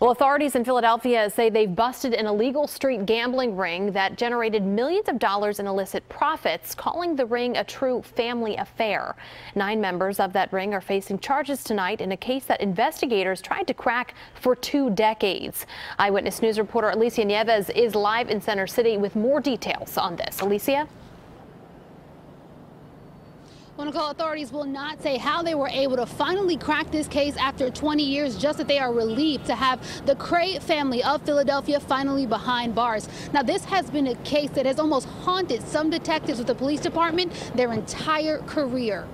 Well, authorities in Philadelphia say they've busted an illegal street gambling ring that generated millions of dollars in illicit profits, calling the ring a true family affair. 9 members of that ring are facing charges tonight in a case that investigators tried to crack for 2 decades. Eyewitness News reporter Alicia Nieves is live in Center City with more details on this. Alicia? Well, authorities will not say how they were able to finally crack this case after 20 years, just that they are relieved to have the Cray family of Philadelphia finally behind bars. Now, this has been a case that has almost haunted some detectives with the police department their entire career.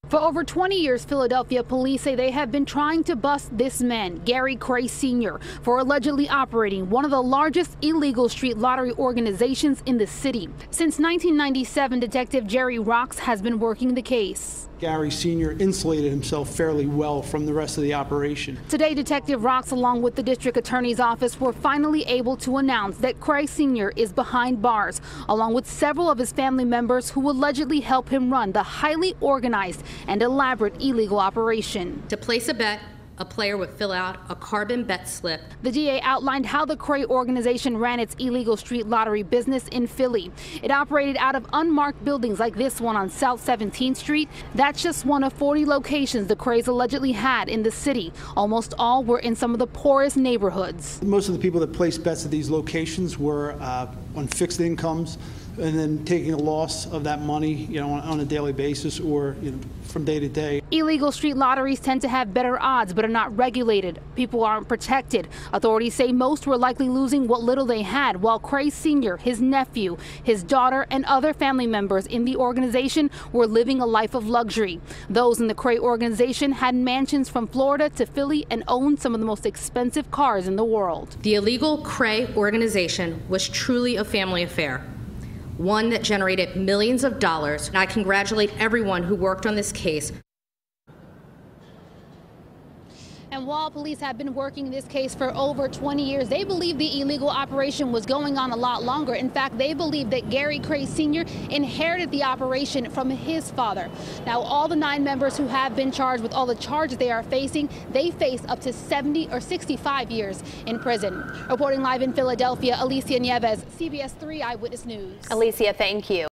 For over 20 years, Philadelphia police say they have been trying to bust this man, Gary Cray Sr., for allegedly operating one of the largest illegal street lottery organizations in the city. Since 1997, Detective Jerry Rocks has been working the case. Gary Sr. insulated himself fairly well from the rest of the operation. Today, Detective Rocks, along with the district attorney's office, were finally able to announce that Cray Sr. is behind bars, along with several of his family members who allegedly help him run the highly organized and elaborate illegal operation. To place a bet, a player would fill out a carbon bet slip. The DA outlined how the Cray organization ran its illegal street lottery business in Philly. It operated out of unmarked buildings like this one on South 17th Street. That's just one of 40 locations the Crays allegedly had in the city. Almost all were in some of the poorest neighborhoods. Most of the people that placed bets at these locations were on fixed incomes, and then taking a loss of that money, on a daily basis or from day to day. Illegal street lotteries tend to have better odds, but are not regulated. People aren't protected. Authorities say most were likely losing what little they had, while Cray Sr., his nephew, his daughter, and other family members in the organization were living a life of luxury. Those in the Cray organization had mansions from Florida to Philly and owned some of the most expensive cars in the world. The illegal Cray organization was truly a family affair, one that generated millions of dollars, and I congratulate everyone who worked on this case. And while police have been working this case for over 20 years, they believe the illegal operation was going on a lot longer. In fact, they believe that Gary Cray Sr. inherited the operation from his father. Now, all the 9 members who have been charged with all the charges they are facing, they face up to 70 or 65 years in prison. Reporting live in Philadelphia, Alicia Nieves, CBS 3 Eyewitness News. Alicia, thank you.